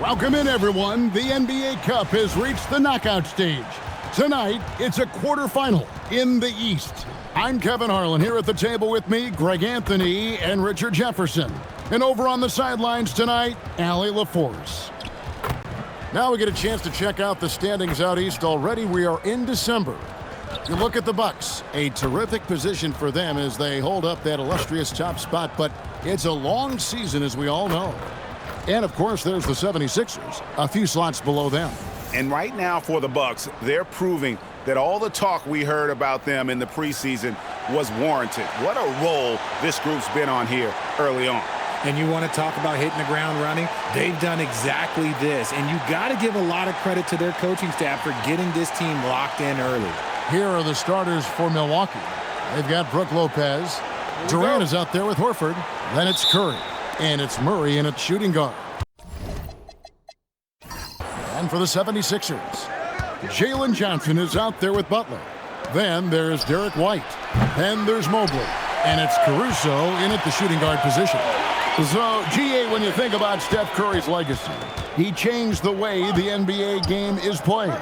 Welcome in, everyone. The NBA Cup has reached the knockout stage. Tonight, it's a quarterfinal in the East. I'm Kevin Harlan. Here at the table with me, Greg Anthony and Richard Jefferson. And over on the sidelines tonight, Allie LaForce. Now we get a chance to check out the standings out east. Already we are in December. You look at the Bucks, a terrific position for them as they hold up that illustrious top spot, but it's a long season, as we all know. And, of course, there's the 76ers, a few slots below them. And right now for the Bucks, they're proving that all the talk we heard about them in the preseason was warranted. What a role this group's been on here early on. And you want to talk about hitting the ground running? They've done exactly this. And you got to give a lot of credit to their coaching staff for getting this team locked in early. Here are the starters for Milwaukee. They've got Brook Lopez. Durant is out there with Horford. Then it's Curry. And it's Murray in at shooting guard. And for the 76ers, Jalen Johnson is out there with Butler. Then there's Derek White. Then there's Mobley. And it's Caruso in at the shooting guard position. So, GA, when you think about Steph Curry's legacy, he changed the way the NBA game is played.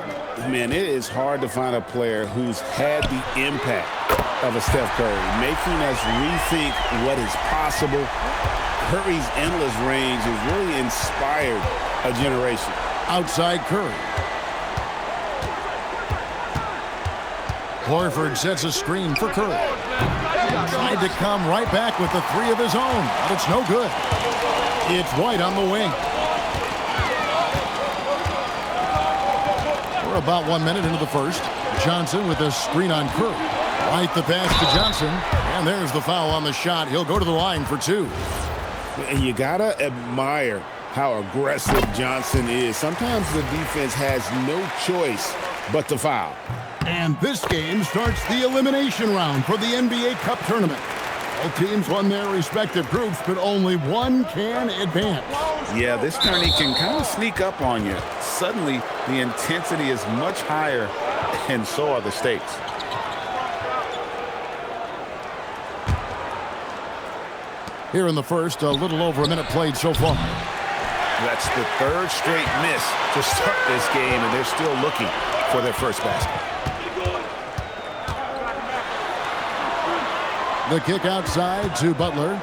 Man, it is hard to find a player who's had the impact of a Steph Curry, making us rethink what is possible. Curry's endless range has really inspired a generation. Outside Curry. Horford sets a screen for Curry. Tried to come right back with the three of his own, but it's no good. It's White on the wing. We're about 1 minute into the first. Johnson with a screen on Curry. White the pass to Johnson, and there's the foul on the shot. He'll go to the line for two. And you gotta admire how aggressive Johnson is. Sometimes the defense has no choice but to foul. And this game starts the elimination round for the NBA Cup tournament. All teams won their respective groups, but only one can advance. Yeah, this tourney can kind of sneak up on you. Suddenly, the intensity is much higher, and so are the stakes. Here in the first, a little over a minute played so far. That's the third straight miss to start this game, and they're still looking for their first basket. The kick outside to Butler.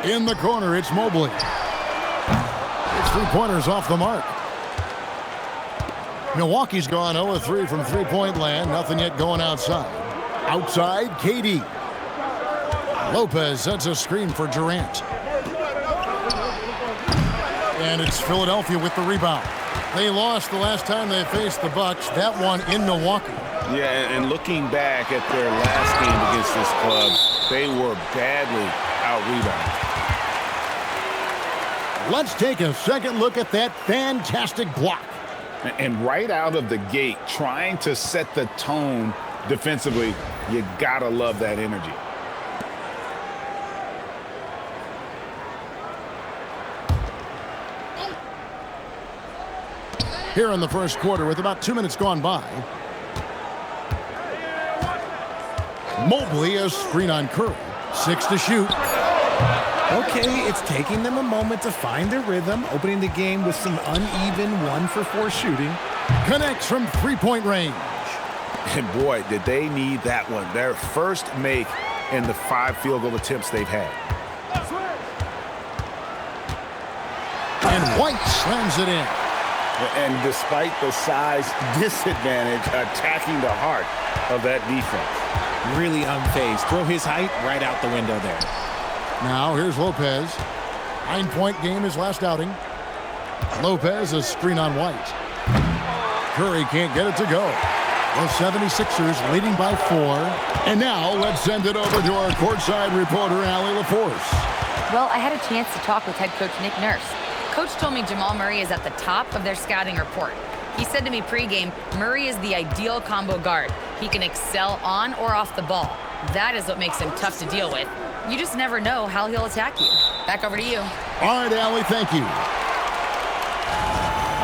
In the corner, it's Mobley. It's three-pointers off the mark. Milwaukee's gone 0-3 from three-point land. Nothing yet going outside. Outside, KD. Lopez sets a screen for Durant. And it's Philadelphia with the rebound. They lost the last time they faced the Bucks. That one in Milwaukee. Yeah, and looking back at their last game against this club, they were badly out-rebounded. Let's take a second look at that fantastic block. And right out of the gate, trying to set the tone defensively, you gotta love that energy. Here in the first quarter with about 2 minutes gone by. Mobley, a screen on Curry. 6 to shoot. Okay, it's taking them a moment to find their rhythm, opening the game with some uneven 1-for-4 shooting. Connects from three-point range. And boy, did they need that one. Their first make in the 5 field goal attempts they've had. And White slams it in. And despite the size disadvantage, attacking the heart of that defense. Really unfazed. Throw his height right out the window there. Now here's Lopez. 9-point game his last outing. Lopez a screen on White. Curry can't get it to go. The 76ers leading by 4. And now let's send it over to our courtside reporter, Allie LaForce. Well, I had a chance to talk with head coach Nick Nurse. Coach told me Jamal Murray is at the top of their scouting report. He said to me pregame, Murray is the ideal combo guard. He can excel on or off the ball. That is what makes him tough to deal with. You just never know how he'll attack you. Back over to you. All right, Allie, thank you.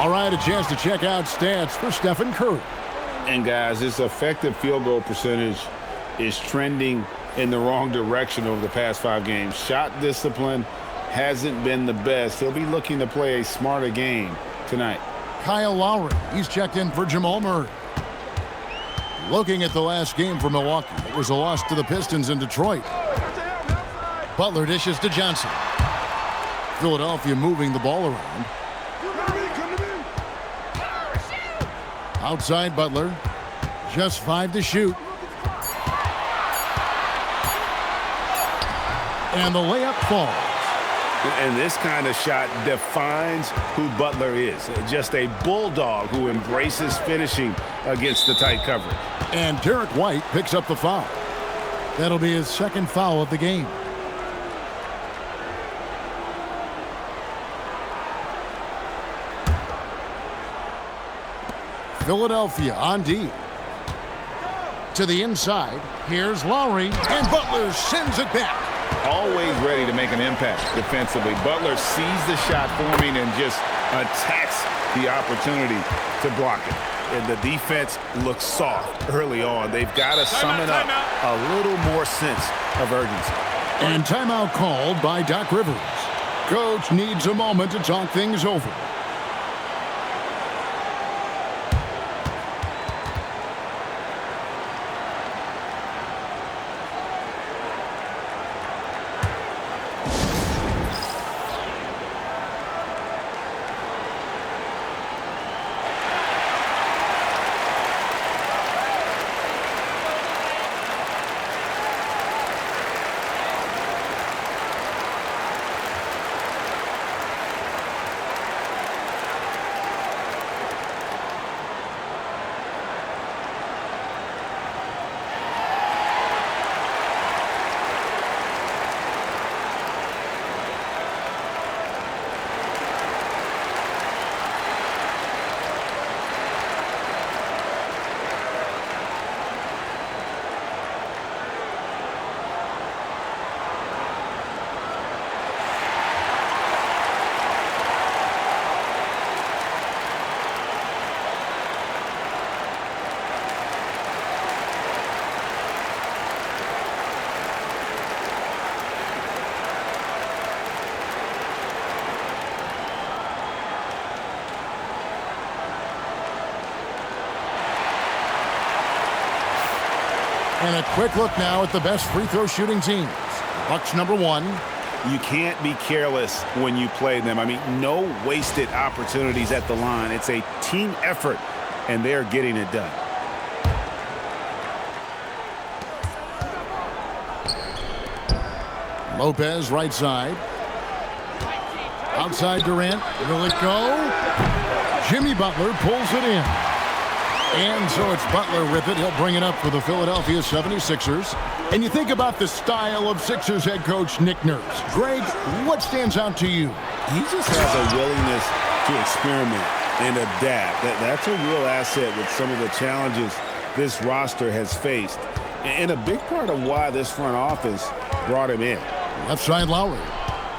All right, a chance to check out stats for Stephen Curry. And guys, his effective field goal percentage is trending in the wrong direction over the past 5 games. Shot discipline hasn't been the best. He'll be looking to play a smarter game tonight. Kyle Lowry, he's checked in for Jamal Murray. Looking at the last game for Milwaukee, it was a loss to the Pistons in Detroit. Butler dishes to Johnson. Philadelphia moving the ball around. Outside Butler, just 5 to shoot. And the layup falls. And this kind of shot defines who Butler is. Just a bulldog who embraces finishing against the tight coverage. And Derek White picks up the foul. That'll be his second foul of the game. Philadelphia on D. To the inside. Here's Lowry. And Butler sends it back. Always ready to make an impact defensively. Butler sees the shot forming and just attacks the opportunity to block it. And the defense looks soft early on. They've got to summon up a little more sense of urgency. And timeout called by Doc Rivers. Coach needs a moment to talk things over. And a quick look now at the best free throw shooting teams. Bucks number 1. You can't be careless when you play them. I mean, no wasted opportunities at the line. It's a team effort, and they're getting it done. Lopez right side. Outside Durant. Will it go? Jimmy Butler pulls it in. And so it's Butler with it. He'll bring it up for the Philadelphia 76ers. And you think about the style of Sixers head coach Nick Nurse. Greg, what stands out to you? He just has a willingness to experiment and adapt. That's a real asset with some of the challenges this roster has faced. And a big part of why this front office brought him in. Left side Lowry.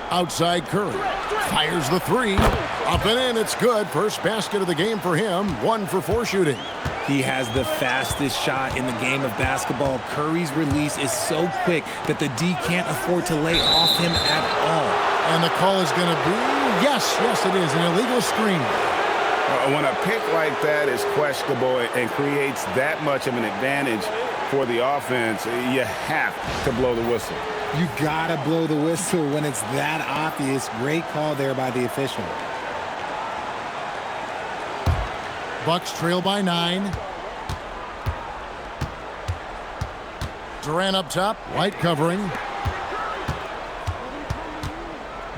Outside Curry. Fires the three. Up and in, it's good. First basket of the game for him. 1 for 4 shooting. He has the fastest shot in the game of basketball. Curry's release is so quick that the D can't afford to lay off him at all. And the call is going to be, yes, it is, an illegal screen. When a pick like that is questionable and creates that much of an advantage for the offense, you have to blow the whistle. You gotta blow the whistle when it's that obvious. Great call there by the official. Bucks trail by 9. Durant up top, White covering.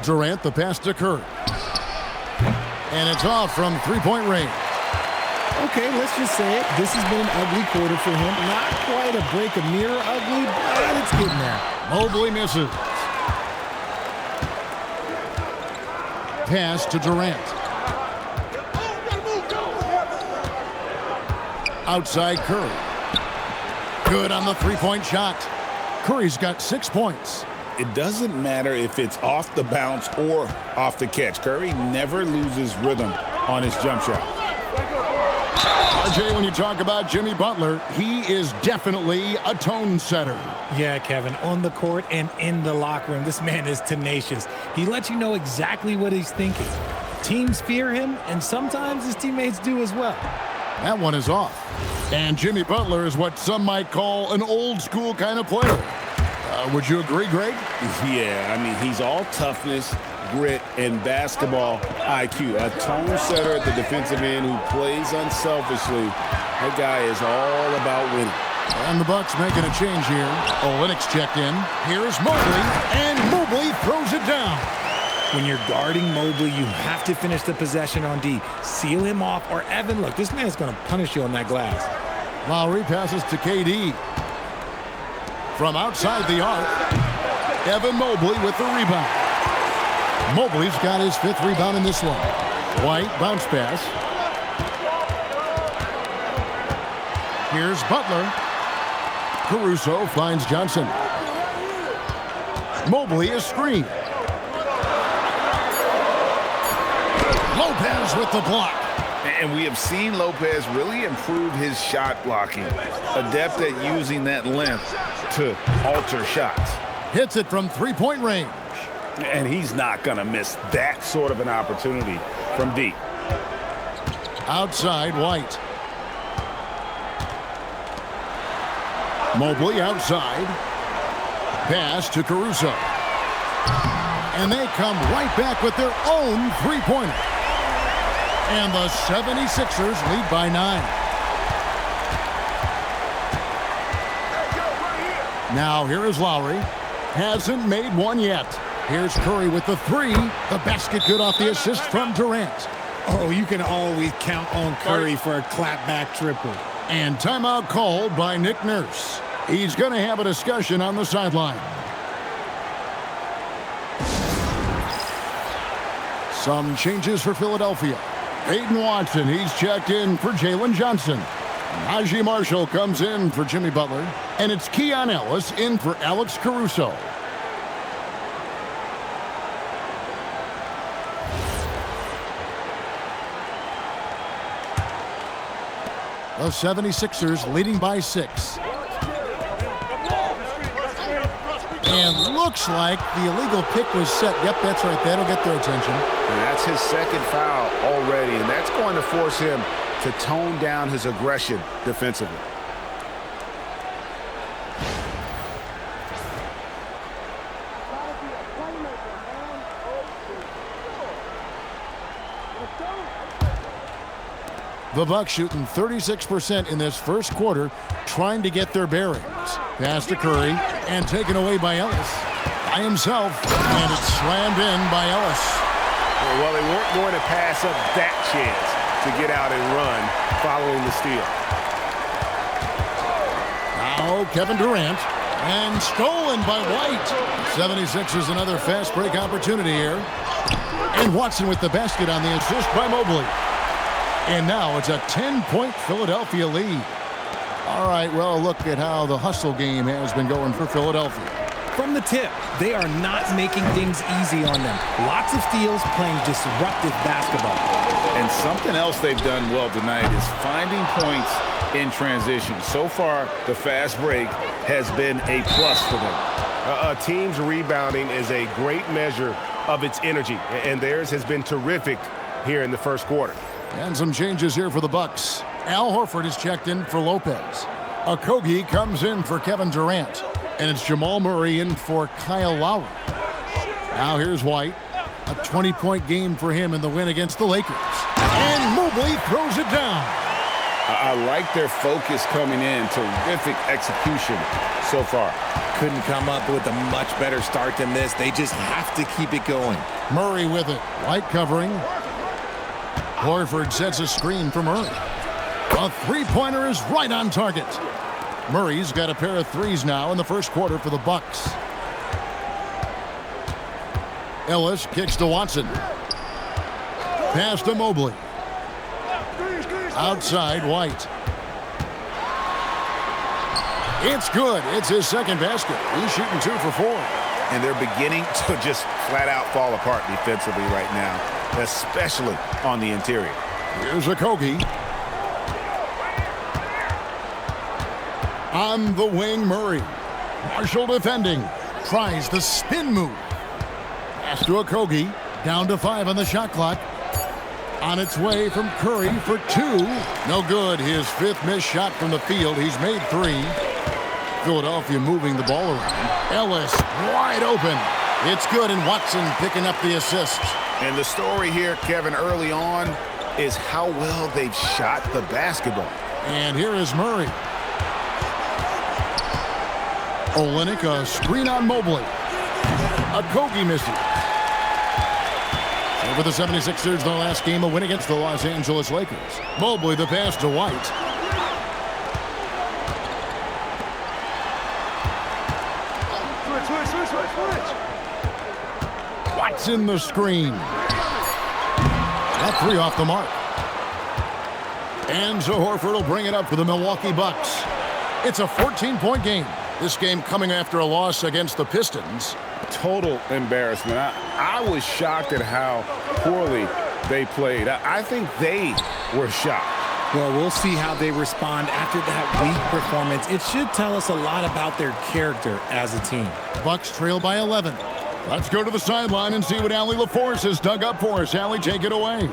Durant the pass to Curry. And it's off from three-point range. Okay, let's just say it. This has been an ugly quarter for him. Not quite a break of mirror ugly, but it's getting there. Mobley misses. Pass to Durant. Outside Curry. Good on the three-point shot. Curry's got 6 points. It doesn't matter if it's off the bounce or off the catch. Curry never loses rhythm on his jump shot. RJ, when you talk about Jimmy Butler, he is definitely a tone setter. Yeah, Kevin, on the court and in the locker room, this man is tenacious. He lets you know exactly what he's thinking. Teams fear him, and sometimes his teammates do as well. That one is off. And Jimmy Butler is what some might call an old-school kind of player. Would you agree, Greg? Yeah, I mean, he's all toughness, grit, and basketball IQ. A tone setter at the defensive end who plays unselfishly. That guy is all about winning. And the Bucks making a change here. Olynyk's checked in. Here's Mobley, and Mobley throws it down. When you're guarding Mobley, you have to finish the possession on D. Seal him off, or Evan, look, this man's going to punish you on that glass. Lowry passes to KD. From outside the arc, Evan Mobley with the rebound. Mobley's got his 5th rebound in this one. White bounce pass. Here's Butler. Caruso finds Johnson. Mobley is screened. Lopez with the block. And we have seen Lopez really improve his shot blocking. Adept at using that length to alter shots. Hits it from 3-point range. And he's not going to miss that sort of an opportunity from deep. Outside, White. Mobley outside. Pass to Caruso. And they come right back with their own three-pointer. And the 76ers lead by 9. Now here is Lowry. Hasn't made one yet. Here's Curry with the 3. The basket good off the assist from Durant. Oh, you can always count on Curry for a clapback triple. And timeout called by Nick Nurse. He's going to have a discussion on the sideline. Some changes for Philadelphia. Peyton Watson, he's checked in for Jalen Johnson. Najee Marshall comes in for Jimmy Butler. And it's Keon Ellis in for Alex Caruso. The 76ers leading by 6. And looks like the illegal pick was set. Yep, that's right. That'll get their attention. And that's his 2nd foul already, and that's going to force him to tone down his aggression defensively. The Bucks shooting 36% in this first quarter, trying to get their bearings. Pass to Curry, and taken away by Ellis. By himself, and it's slammed in by Ellis. Well, they weren't going to pass up that chance to get out and run following the steal. Now Kevin Durant, and stolen by White. 76ers another fast break opportunity here. And Watson with the basket on the assist by Mobley. And now it's a 10-point Philadelphia lead. All right, well, look at how the hustle game has been going for Philadelphia. From the tip, they are not making things easy on them. Lots of steals, playing disruptive basketball. And something else they've done well tonight is finding points in transition. So far, the fast break has been a plus for them. A team's rebounding is a great measure of its energy, and theirs has been terrific here in the first quarter. And some changes here for the Bucks. Al Horford is checked in for Lopez. Okogie comes in for Kevin Durant. And it's Jamal Murray in for Kyle Lowry. Now here's White. A 20-point game for him in the win against the Lakers. And Mobley throws it down. I like their focus coming in. Terrific execution so far. Couldn't come up with a much better start than this. They just have to keep it going. Murray with it. White covering. Horford sets a screen for Murray. A three-pointer is right on target. Murray's got a pair of threes now in the first quarter for the Bucks. Ellis kicks to Watson. Pass to Mobley. Outside, White. It's good. It's his second basket. He's shooting 2 for 4. And they're beginning to just flat out fall apart defensively right now, especially on the interior. Here's Okogie. On the wing, Murray. Marshall defending. Tries the spin move. Pass to Okogie. Down to 5 on the shot clock. On its way from Curry for 2. No good. His 5th missed shot from the field. He's made 3. Philadelphia moving the ball around. Ellis wide open. It's good, and Watson picking up the assist. And the story here, Kevin, early on is how well they've shot the basketball. And here is Murray. Olynyk, a screen on Mobley. Okogie misses. Over the 76ers, their last game, a win against the Los Angeles Lakers. Mobley, the pass to White. Switch. White's in the screen. That 3 off the mark. And so Horford will bring it up for the Milwaukee Bucks. It's a 14-point game. This game coming after a loss against the Pistons. Total embarrassment. I was shocked at how poorly they played. I think they were shocked. Well, we'll see how they respond after that weak performance. It should tell us a lot about their character as a team. Bucks trail by 11. Let's go to the sideline and see what Allie LaForce has dug up for us. Allie, take it away.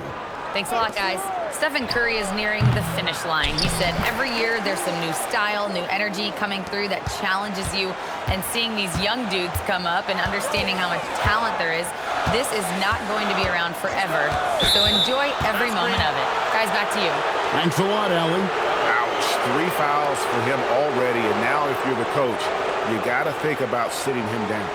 Thanks a lot, guys. Stephen Curry is nearing the finish line. He said every year there's some new style, new energy coming through that challenges you. And seeing these young dudes come up and understanding how much talent there is, this is not going to be around forever. So enjoy every moment of it. Guys, back to you. Thanks a lot, Allie. Ouch. 3 fouls for him already. And now if you're the coach, you got to think about sitting him down.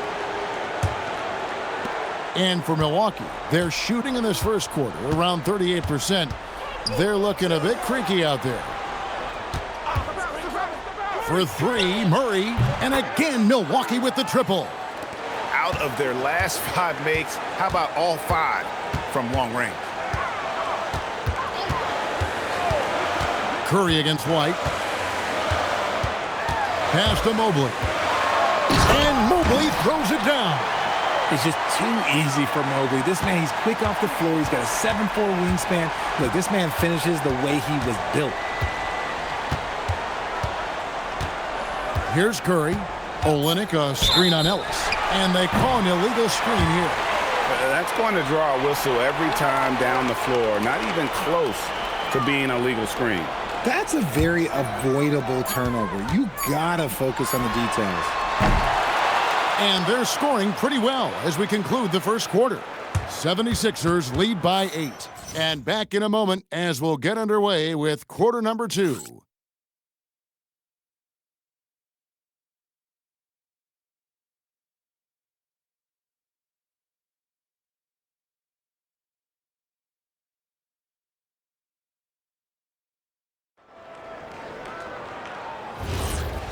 And for Milwaukee, they're shooting in this first quarter around 38%. They're looking a bit creaky out there. For 3, Murray, and again Milwaukee with the triple. Out of their last 5 makes, how about all 5 from long range? Curry against White. Pass to Mobley. And Mobley throws it down. It's just too easy for Mobley. This man, he's quick off the floor. He's got a 7'4" wingspan. Look, this man finishes the way he was built. Here's Curry. Olynyk, a screen on Ellis. And they call an illegal screen here. That's going to draw a whistle every time down the floor. Not even close to being a legal screen. That's a very avoidable turnover. You gotta focus on the details. And they're scoring pretty well as we conclude the first quarter. 76ers lead by 8. And back in a moment as we'll get underway with quarter number 2.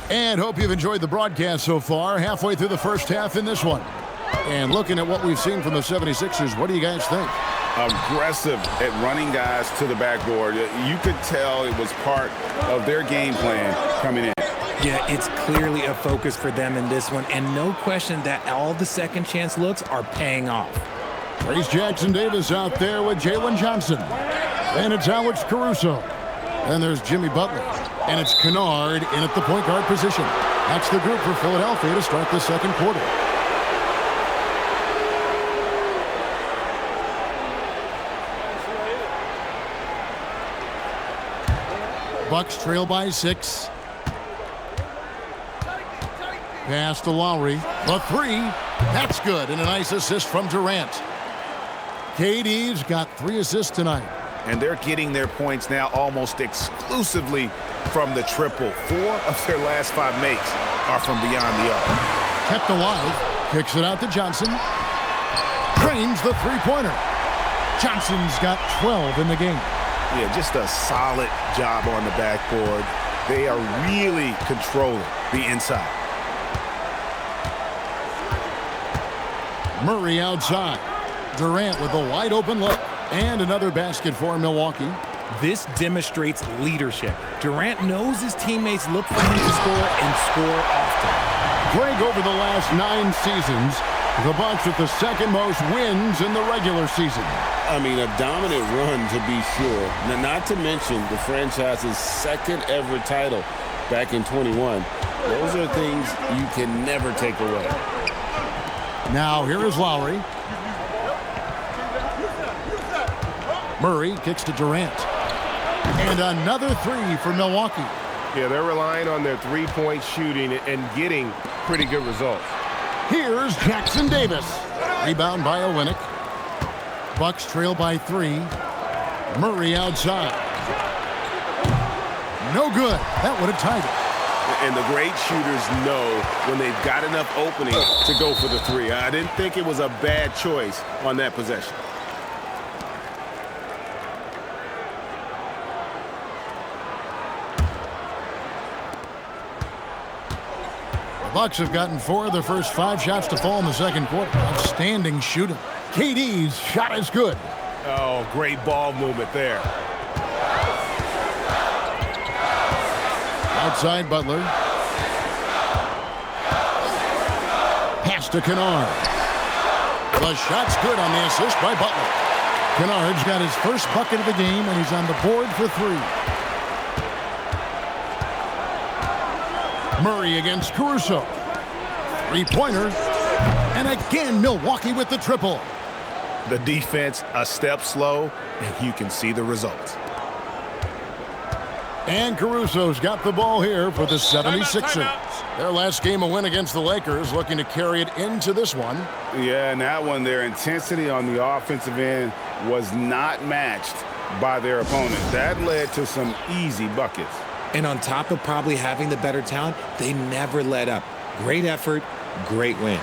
And hope you've enjoyed the broadcast so far. Halfway through the first half in this one. And looking at what we've seen from the 76ers, what do you guys think? Aggressive at running guys to the backboard. You could tell it was part of their game plan coming in. Yeah, it's clearly a focus for them in this one. And no question that all the second chance looks are paying off. Trace Jackson-Davis out there with Jalen Johnson. And it's Alex Caruso. And there's Jimmy Butler. And it's Kennard in at the point guard position. That's the group for Philadelphia to start the second quarter. Bucks trail by 6. Pass to Lowry. The 3. That's good. And a nice assist from Durant. KD's got 3 assists tonight. And they're getting their points now almost exclusively from the triple. 4 of their last 5 makes are from beyond the arc. Kept alive. Kicks it out to Johnson. Drains the three-pointer. Johnson's got 12 in the game. Yeah, just a solid job on the backboard. They are really controlling the inside. Murray outside. Durant with a wide open look. And another basket for Milwaukee. This demonstrates leadership. Durant knows his teammates look for him to score and score often. Greg, over the last 9 seasons, the Bucks with the second most wins in the regular season. I mean, a dominant run to be sure. Now, not to mention the franchise's second ever title. back in 21. Those are things you can never take away. Now here is Lowry. Murray kicks to Durant. And another three for Milwaukee. Yeah, they're relying on their three-point shooting and getting pretty good results. Here's Jackson Davis. Rebound by Olynyk. Bucks trail by 3. Murray outside. No good. That would have tied it. And the great shooters know when they've got enough opening to go for the three. I didn't think it was a bad choice on that possession. The Bucks have gotten 4 of their first 5 shots to fall in the second quarter. Outstanding shooting. KD's shot is good. Oh, great ball movement there. Outside Butler. Pass to Kennard. The shot's good on the assist by Butler. Kennard's got his first bucket of the game, and he's on the board for 3. Murray against Caruso. Three-pointer. And again, Milwaukee with the triple. The defense a step slow, and you can see the results. And Caruso's got the ball here for the 76ers. Their last game a win against the Lakers, looking to carry it into this one. Yeah, and that one, their intensity on the offensive end was not matched by their opponent. That led to some easy buckets. And on top of probably having the better talent, they never let up. Great effort, great win.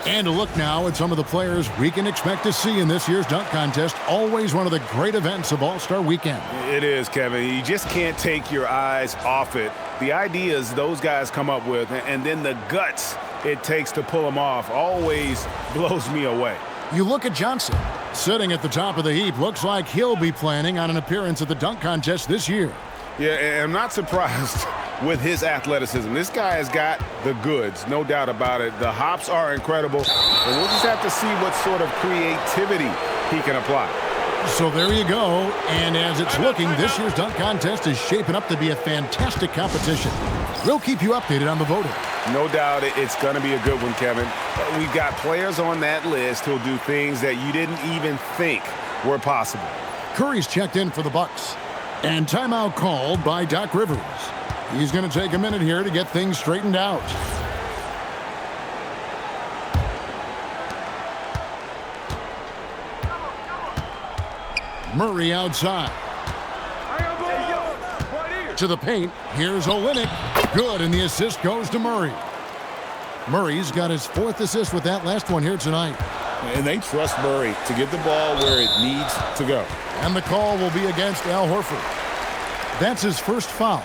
And a look now at some of the players we can expect to see in this year's dunk contest. Always one of the great events of All-Star Weekend. It is, Kevin. You just can't take your eyes off it. The ideas those guys come up with, and then the guts it takes to pull them off, always blows me away. You look at Johnson, sitting at the top of the heap. Looks like he'll be planning on an appearance at the dunk contest this year. Yeah, and I'm not surprised with his athleticism. This guy has got the goods, no doubt about it. The hops are incredible, and we'll just have to see what sort of creativity he can apply. So there you go, and as it's looking, this year's dunk contest is shaping up to be a fantastic competition. We'll keep you updated on the voting. No doubt it's going to be a good one, Kevin. We've got players on that list who'll do things that you didn't even think were possible. Curry's checked in for the Bucks, and timeout called by Doc Rivers. He's going to take a minute here to get things straightened out. Murray outside. To the paint. Here's Olynyk. Good, and the assist goes to Murray. Murray's got his 4th assist with that last one here tonight. And they trust Murray to get the ball where it needs to go. And the call will be against Al Horford. That's his first foul.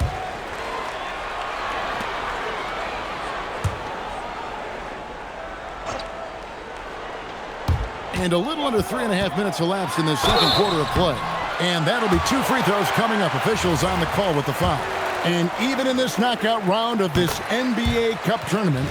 And a little under 3.5 minutes elapsed in the second quarter of play. And that'll be 2 free throws coming up. Officials on the call with the foul. And even in this knockout round of this NBA Cup tournament,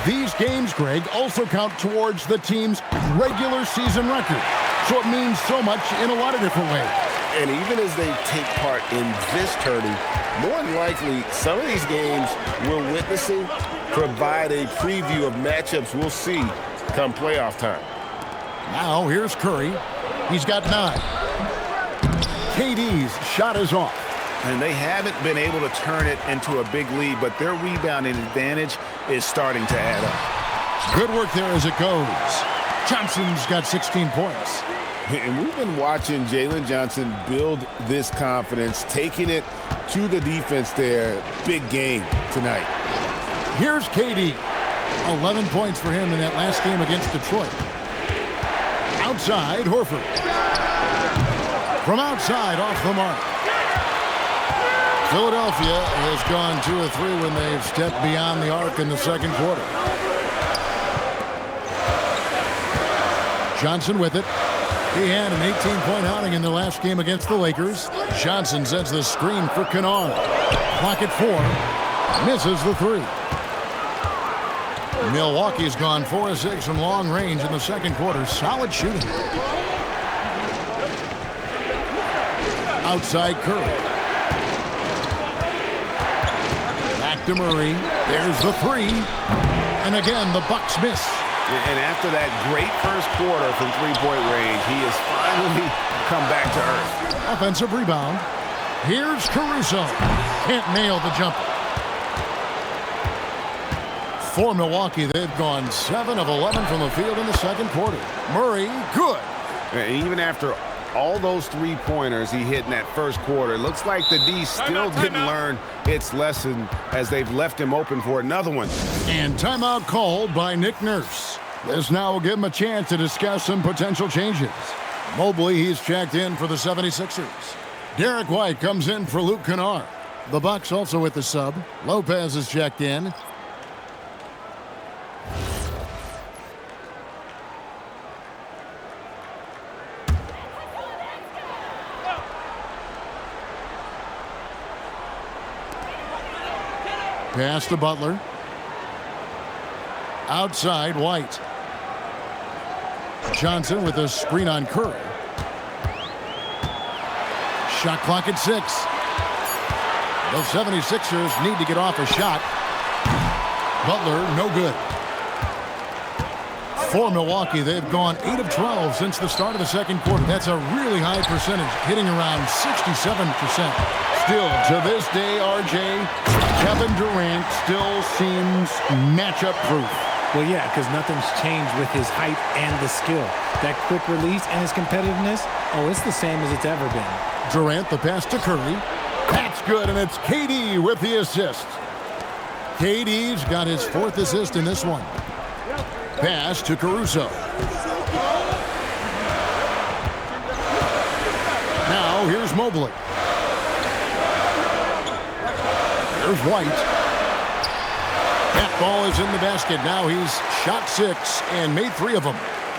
these games, Greg, also count towards the team's regular season record. So it means so much in a lot of different ways. And even as they take part in this tourney, more than likely, some of these games we're witnessing provide a preview of matchups we'll see come playoff time. Now here's Curry. He's got 9. KD's shot is off. And they haven't been able to turn it into a big lead, but their rebounding advantage is starting to add up. Good work there as it goes. Johnson's got 16 points. And we've been watching Jalen Johnson build this confidence, taking it to the defense there. Big game tonight. Here's KD. 11 points for him in that last game against Detroit. Outside, Horford. From outside, off the mark. Philadelphia has gone 2 of 3 when they've stepped beyond the arc in the second quarter. Johnson with it. He had an 18-point outing in the last game against the Lakers. Johnson sets the screen for Kennard. Clock at 4. Misses the 3. Milwaukee's gone 4 of 6 from long range in the second quarter. Solid shooting. Outside Curry. Back to Murray. There's the 3. And again, the Bucks miss. And after that great first quarter from three-point range, he has finally come back to earth. Offensive rebound. Here's Caruso. Can't nail the jumper. For Milwaukee, they've gone 7 of 11 from the field in the second quarter. Murray, good. And even after all those three-pointers he hit in that first quarter, it looks like the D still didn't learn its lesson as they've left him open for another one. And timeout called by Nick Nurse. This now will give him a chance to discuss some potential changes. Mobley, he's checked in for the 76ers. Derek White comes in for Luke Kennard. The Bucks also with the sub. Lopez is checked in. Pass to Butler. Outside, White. Johnson with a screen on Curry. Shot clock at 6. The 76ers need to get off a shot. Butler, no good. For Milwaukee, they've gone 8 of 12 since the start of the second quarter. That's a really high percentage, hitting around 67%. Still, to this day, RJ, Kevin Durant still seems matchup proof. Well, yeah, because nothing's changed with his height and the skill. That quick release and his competitiveness, oh, it's the same as it's ever been. Durant, the pass to Curry. That's good, and it's KD with the assist. KD's got his 4th assist in this one. Pass to Caruso. Now here's Mobley. There's White. That ball is in the basket. Now he's shot 6 and made 3 of them.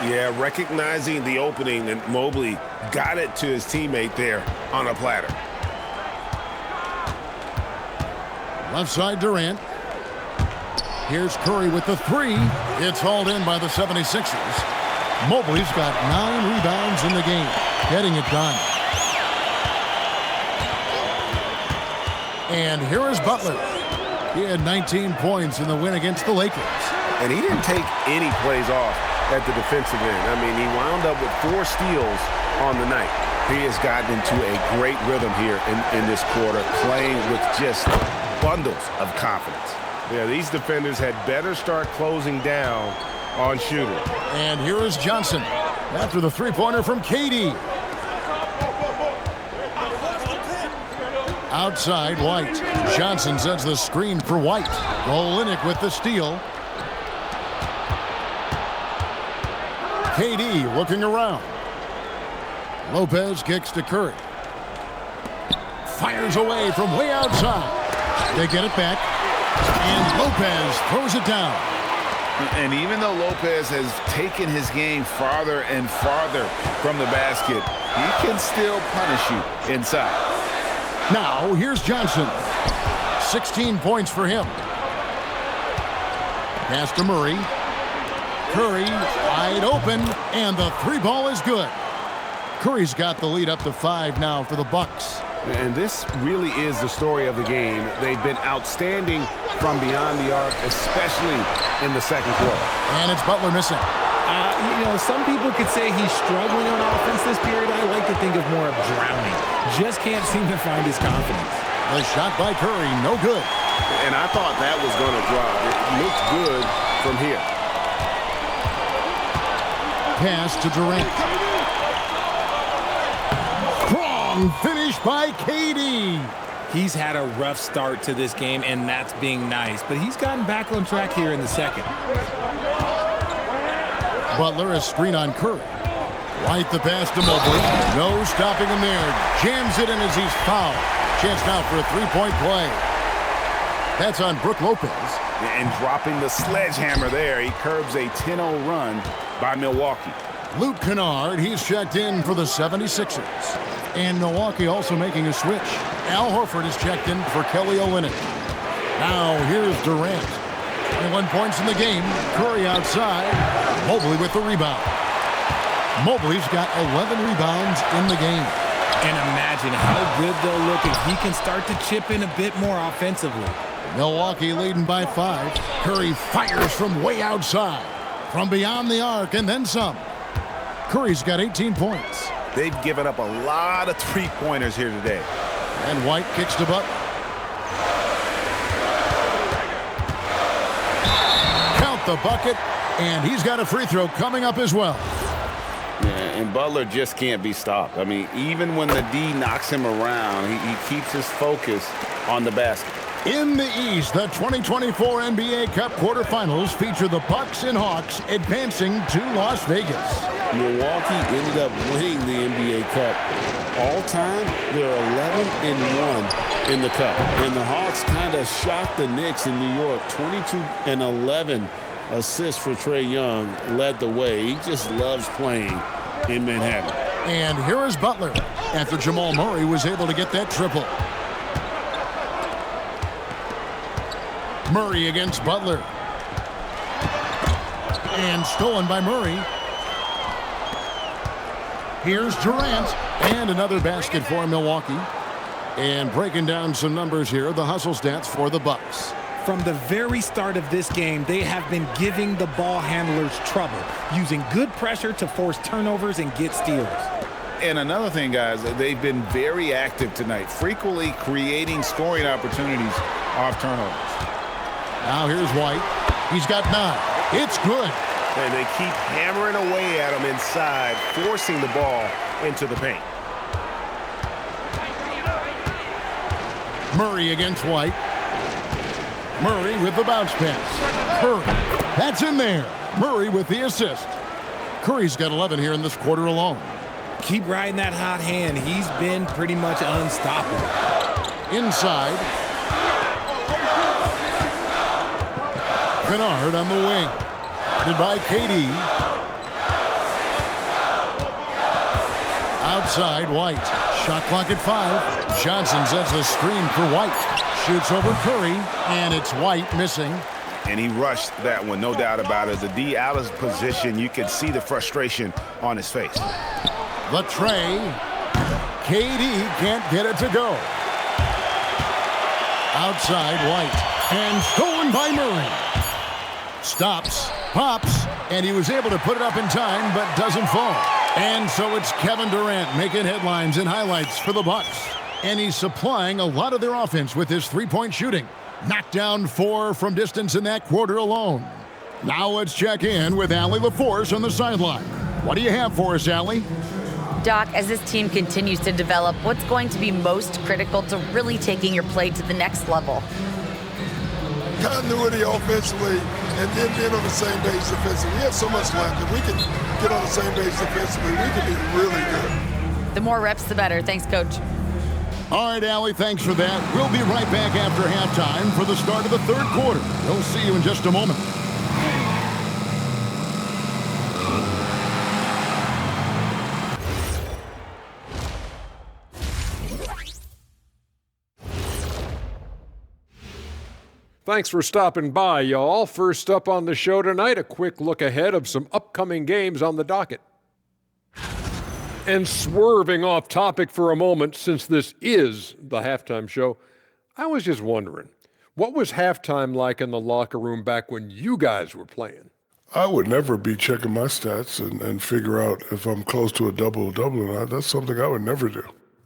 Yeah, recognizing the opening, and Mobley got it to his teammate there on a platter. Left side Durant. Here's Curry with the 3. It's hauled in by the 76ers. Mobley's got 9 rebounds in the game, getting it done. And here is Butler. He had 19 points in the win against the Lakers. And he didn't take any plays off at the defensive end. I mean, he wound up with 4 steals on the night. He has gotten into a great rhythm here in this quarter, playing with just bundles of confidence. Yeah, these defenders had better start closing down on shooting. And here is Johnson after the three-pointer from KD. Outside, White. Johnson sets the screen for White. Olynyk with the steal. KD looking around. Lopez kicks to Curry. Fires away from way outside. They get it back. And Lopez throws it down. And even though Lopez has taken his game farther and farther from the basket, he can still punish you inside. Now, here's Johnson. 16 points for him. Pass to Murray. Curry wide open, and the 3-ball is good. Curry's got the lead up to 5 now for the Bucks. And this really is the story of the game. They've been outstanding from beyond the arc, especially in the second quarter. And it's Butler missing. You know, some people could say he's struggling on offense this period. I like to think of more of drowning. just can't seem to find his confidence. The shot by Curry, no good. And I thought that was going to drop. It looked good from here. Pass to Durant. Strong finish by KD. He's had a rough start to this game, and that's being nice. But he's gotten back on track here in the second. Butler, a screen on Curry. White the pass to Mobley. No stopping him there. Jams it in as he's fouled. Chance now for a three-point play. That's on Brook Lopez. And dropping the sledgehammer there, he curbs a 10-0 run by Milwaukee. Luke Kennard, he's checked in for the 76ers. And Milwaukee also making a switch. Al Horford is checked in for Kelly Olynyk. Now here's Durant. 21 points in the game. Curry outside. Mobley with the rebound. Mobley's got 11 rebounds in the game. And imagine how good they'll look if he can start to chip in a bit more offensively. Milwaukee leading by 5. Curry fires from way outside. From beyond the arc and then some. Curry's got 18 points. They've given up a lot of three-pointers here today. And White kicks to Butler. Count the bucket. And he's got a free throw coming up as well. Yeah, and Butler just can't be stopped. I mean, even when the D knocks him around, he keeps his focus on the basket. In the East, the 2024 NBA Cup quarterfinals feature the Bucks and Hawks advancing to Las Vegas. Milwaukee ended up winning the NBA Cup. All time, they're 11-1 in the Cup. And the Hawks kind of shocked the Knicks in New York. 22-11 assists for Trae Young led the way. He just loves playing in Manhattan. And here is Butler after Jamal Murray was able to get that triple. Murray against Butler. And stolen by Murray. Here's Durant. And another basket for Milwaukee. And breaking down some numbers here, the hustle stats for the Bucks. From the very start of this game, they have been giving the ball handlers trouble, using good pressure to force turnovers and get steals. And another thing, guys, they've been very active tonight, frequently creating scoring opportunities off turnovers. Now here's White. He's got 9. It's good. And they keep hammering away at him inside, forcing the ball into the paint. Murray against White. Murray with the bounce pass. Curry. That's in there. Murray with the assist. Curry's got 11 here in this quarter alone. Keep riding that hot hand. He's been pretty much unstoppable. Inside. Kennard on the wing. Guarded by KD. Outside, White. Shot clock at 5. Johnson sets the screen for White. Shoots over Curry, and it's White missing. And he rushed that one, no doubt about it. The D out of position, you could see the frustration on his face. The tray. KD can't get it to go. Outside, White. And stolen by Murray. Stops, pops, and he was able to put it up in time, but doesn't fall. And so it's Kevin Durant making headlines and highlights for the Bucks. And he's supplying a lot of their offense with his three-point shooting. Knocked down 4 from distance in that quarter alone. Now let's check in with Allie LaForce on the sideline. What do you have for us, Allie? Doc, as this team continues to develop, what's going to be most critical to really taking your play to the next level? Continuity offensively and then being on the same page defensively. We have so much left. If we can get on the same page defensively, we can be really good. The more reps, the better. Thanks, Coach. All right, Allie, thanks for that. We'll be right back after halftime for the start of the third quarter. We'll see you in just a moment. Thanks for stopping by, y'all. First up on the show tonight, a quick look ahead of some upcoming games on the docket. And swerving off topic for a moment, since this is the halftime show, I was just wondering, what was halftime like in the locker room back when you guys were playing? I would never be checking my stats and figure out if I'm close to a double-double or not. That's something I would never do.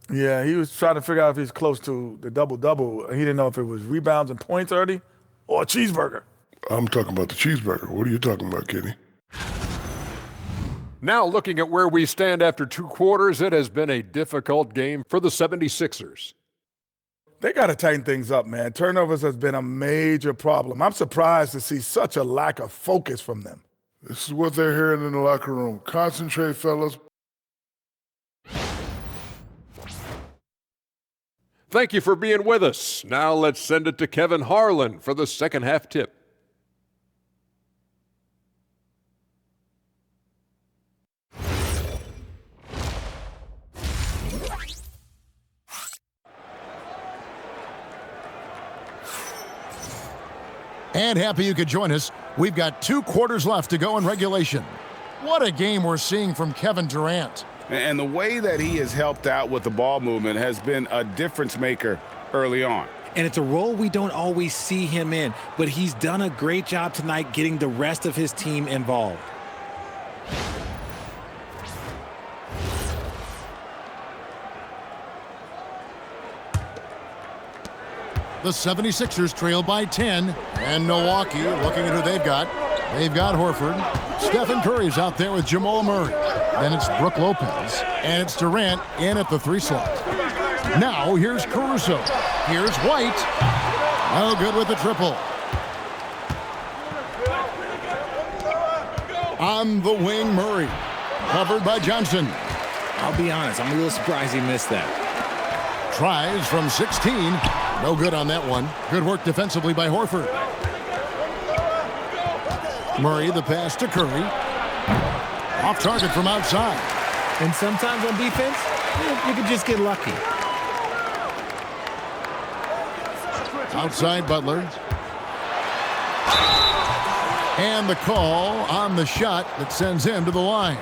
Yeah, he was trying to figure out if he's close to the double-double. He didn't know if it was rebounds and points early or a cheeseburger. I'm talking about the cheeseburger. What are you talking about, Kenny? Now looking at where we stand after 2 quarters, it has been a difficult game for the 76ers. They got to tighten things up, man. Turnovers has been a major problem. I'm surprised to see such a lack of focus from them. This is what they're hearing in the locker room. Concentrate, fellas. Thank you for being with us. Now let's send it to Kevin Harlan for the second half tip. And happy you could join us. We've got 2 quarters left to go in regulation. What a game we're seeing from Kevin Durant. And the way that he has helped out with the ball movement has been a difference maker early on. And it's a role we don't always see him in, but he's done a great job tonight getting the rest of his team involved. The 76ers trail by 10, and Milwaukee looking at who they've got. They've got Horford. Stephen Curry's out there with Jamal Murray. Then it's Brook Lopez, and it's Durant in at the 3 slot. Now here's Caruso. Here's White. No good with the triple. On the wing, Murray. Covered by Johnson. I'll be honest, I'm a little surprised he missed that. Tries from 16. No good on that one. Good work defensively by Horford. Murray, the pass to Curry. Off target from outside. And sometimes on defense, you can just get lucky. Outside Butler. And the call on the shot that sends him to the line.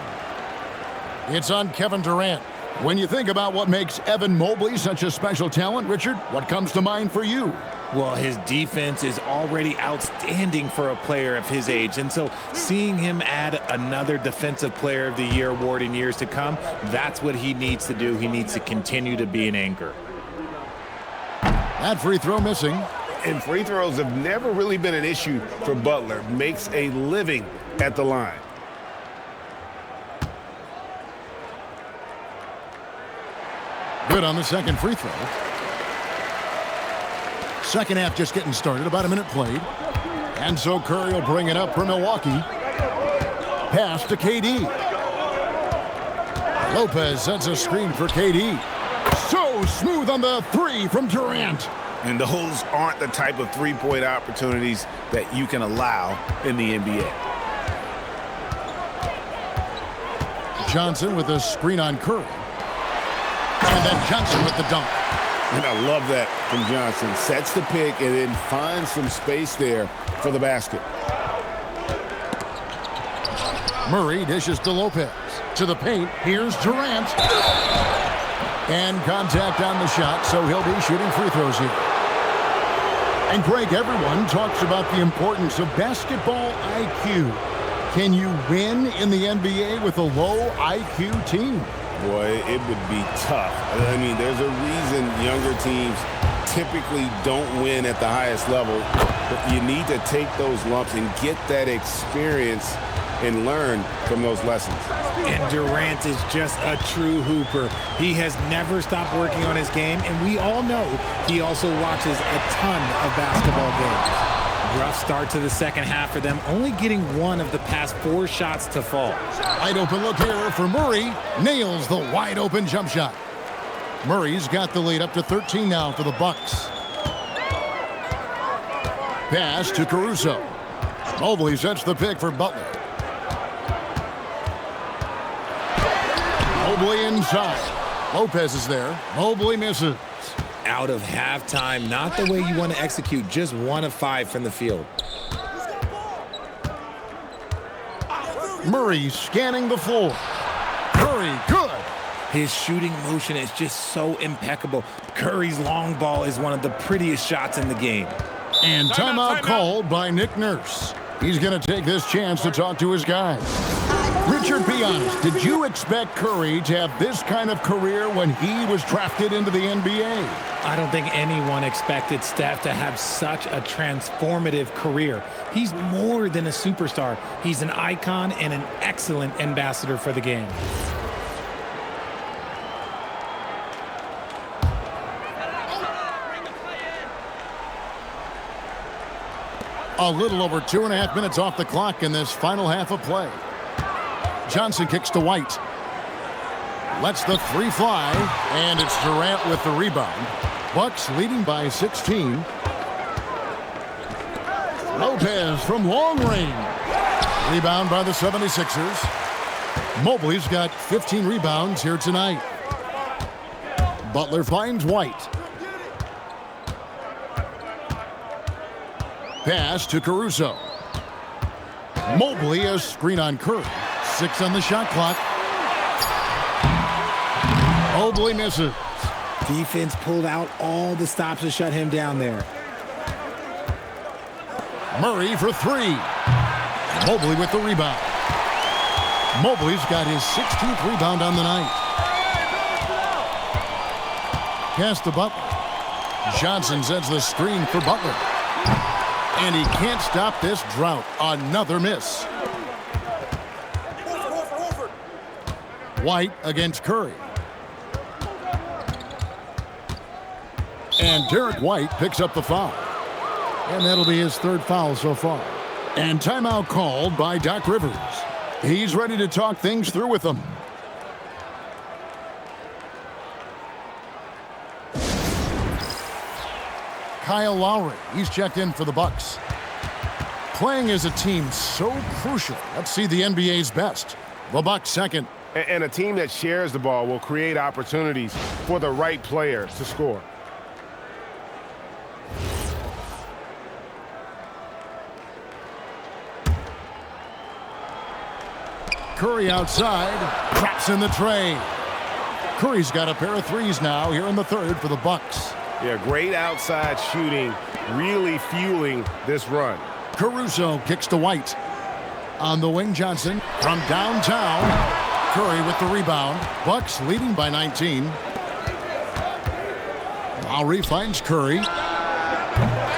It's on Kevin Durant. When you think about what makes Evan Mobley such a special talent, Richard, what comes to mind for you? Well, his defense is already outstanding for a player of his age. And so seeing him add another Defensive Player of the Year award in years to come, that's what he needs to do. He needs to continue to be an anchor. That free throw missing. And free throws have never really been an issue for Butler. Makes a living at the line. Good on the second free throw. Second half just getting started, about a minute played. And so Curry will bring it up for Milwaukee. Pass to KD. Lopez sets a screen for KD. So smooth on the 3 from Durant. And those aren't the type of three-point opportunities that you can allow in the NBA. Johnson with a screen on Curry. And then Johnson with the dunk. And I love that from Johnson. Sets the pick and then finds some space there for the basket. Murray dishes to Lopez. To the paint. Here's Durant. And contact on the shot, so he'll be shooting free throws here. And Greg, everyone talks about the importance of basketball IQ. Can you win in the NBA with a low IQ team? Boy, it would be tough. I mean, there's a reason younger teams typically don't win at the highest level. But you need to take those lumps and get that experience and learn from those lessons. And Durant is just a true hooper. He has never stopped working on his game, and we all know he also watches a ton of basketball games. Rough start to the second half for them, only getting 1 of the past 4 shots to fall. Wide open look here for Murray. Nails the wide open jump shot. Murray's got the lead up to 13 now for the Bucks. Pass to Caruso. Mobley sets the pick for Butler. Mobley inside. Lopez is there. Mobley misses. Out of halftime, not the way you want to execute, just 1 of 5 from the field. Murray scanning the floor. Curry, good. His shooting motion is just so impeccable. Curry's long ball is one of the prettiest shots in the game. And timeout called by Nick Nurse. He's going to take this chance to talk to his guys. Richard, be honest, did you expect Curry to have this kind of career when he was drafted into the NBA? I don't think anyone expected Steph to have such a transformative career. He's more than a superstar. He's an icon and an excellent ambassador for the game. A little over 2.5 minutes off the clock in this final half of play. Johnson kicks to White. Lets the three fly, and it's Durant with the rebound. Bucks leading by 16. Lopez from long range. Rebound by the 76ers. Mobley's got 15 rebounds here tonight. Butler finds White. Pass to Caruso. Mobley, a screen on Curry. 6 on the shot clock. Mobley misses. Defense pulled out all the stops to shut him down there. Murray for 3. Mobley with the rebound. Mobley's got his 16th rebound on the night. Pass to Butler. Johnson sets the screen for Butler. And he can't stop this drought. Another miss. White against Curry. And Derek White picks up the foul. And that'll be his 3rd foul so far. And timeout called by Doc Rivers. He's ready to talk things through with them. Kyle Lowry, he's checked in for the Bucks. Playing as a team so crucial. Let's see the NBA's best. The Bucks second. And a team that shares the ball will create opportunities for the right player to score. Curry outside, traps in the tray. Curry's got a pair of threes now here in the 3rd for the Bucks. Yeah, great outside shooting, really fueling this run. Caruso kicks to White. On the wing, Johnson from downtown. Curry with the rebound. Bucks leading by 19. Lowry finds Curry.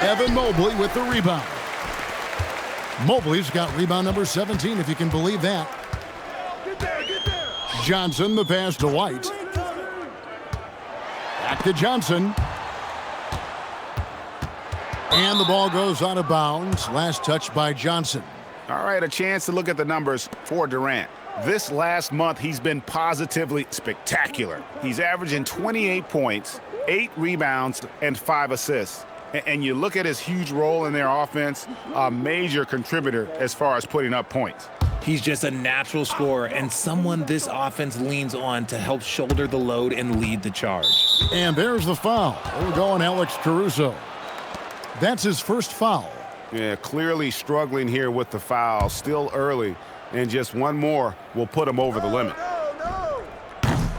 Evan Mobley with the rebound. Mobley's got rebound number 17, if you can believe that. Johnson, the pass to White. Back to Johnson. And the ball goes out of bounds. Last touch by Johnson. All right, a chance to look at the numbers for Durant. This last month, he's been positively spectacular. He's averaging 28 points, 8 rebounds, and 5 assists. And you look at his huge role in their offense, a major contributor as far as putting up points. He's just a natural scorer and someone this offense leans on to help shoulder the load and lead the charge. And there's the foul. We're going Alex Caruso. That's his 1st foul. Yeah, clearly struggling here with the foul. Still early, and just one more will put him over the limit.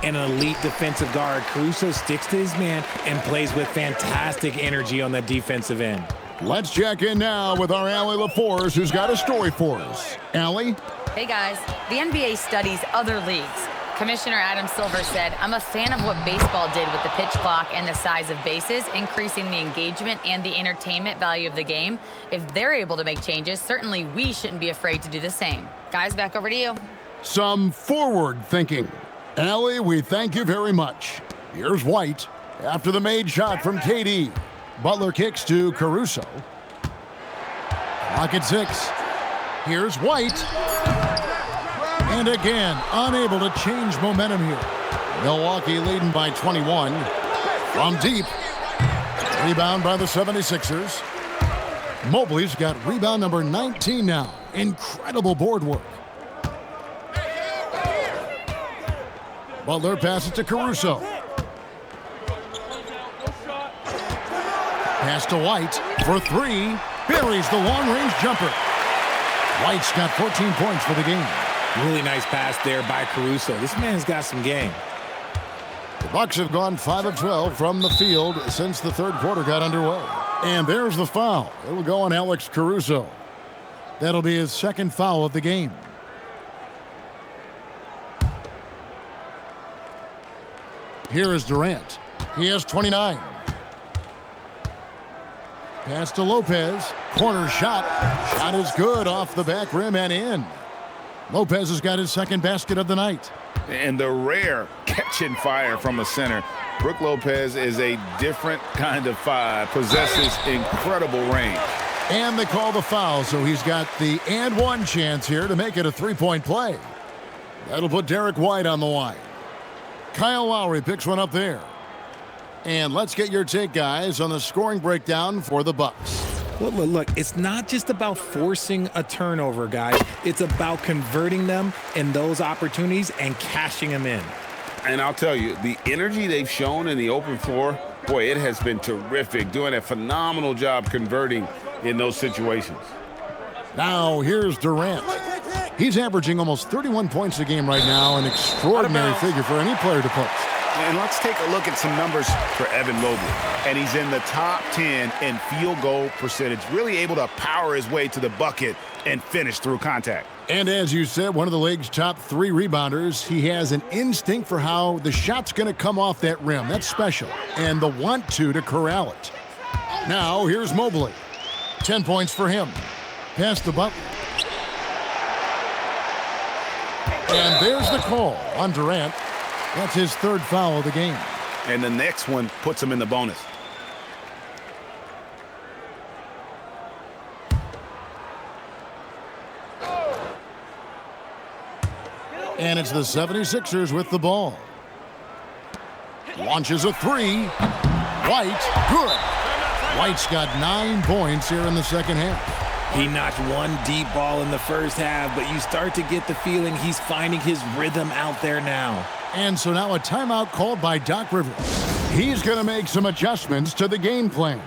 An elite defensive guard, Caruso sticks to his man and plays with fantastic energy on the defensive end. Let's check in now with our Allie LaForce, who's got a story for us. Allie? Hey guys, the NBA studies other leagues. Commissioner Adam Silver said, I'm a fan of what baseball did with the pitch clock and the size of bases, increasing the engagement and the entertainment value of the game. If they're able to make changes, certainly we shouldn't be afraid to do the same. Guys, back over to you. Some forward thinking. Allie, we thank you very much. Here's White after the made shot from KD. Butler kicks to Caruso. Clock at 6. Here's White. And again, unable to change momentum here. Milwaukee leading by 21. From deep. Rebound by the 76ers. Mobley's got rebound number 19 now. Incredible board work. Butler passes to Caruso. Pass to White for 3. Buries the long-range jumper. White's got 14 points for the game. Really nice pass there by Caruso. This man's got some game. The Bucks have gone 5 of 12 from the field since the 3rd quarter got underway. And there's the foul. It'll go on Alex Caruso. That'll be his 2nd foul of the game. Here is Durant. He has 29. Pass to Lopez. Corner shot. Shot is good off the back rim and in. Lopez has got his second basket of the night. And the rare catching fire from a center. Brook Lopez is a different kind of five, possesses incredible range. And they call the foul, so he's got the and one chance here to make it a three-point play. That'll put Derek White on the line. Kyle Lowry picks one up there. And let's get your take, guys, on the scoring breakdown for the Bucks. Well, look, it's not just about forcing a turnover, guys. It's about converting them in those opportunities and cashing them in. And I'll tell you, the energy they've shown in the open floor, boy, it has been terrific, doing a phenomenal job converting in those situations. Now, here's Durant. He's averaging almost 31 points a game right now, an extraordinary figure for any player to post. And let's take a look at some numbers for Evan Mobley. And he's in the top 10 in field goal percentage, really able to power his way to the bucket and finish through contact. And as you said, one of the league's top 3 rebounders. He has an instinct for how the shot's going to come off that rim. That's special. And the want to corral it. Now, here's Mobley. 10 points for him. Pass to Butler. And there's the call on Durant. That's his third foul of the game. And the next one puts him in the bonus. And it's the 76ers with the ball. Launches a three. White, good. White's got 9 points here in the second half. He knocked one deep ball in the first half, but you start to get the feeling he's finding his rhythm out there now. And so now a timeout called by Doc Rivers. He's going to make some adjustments to the game plan.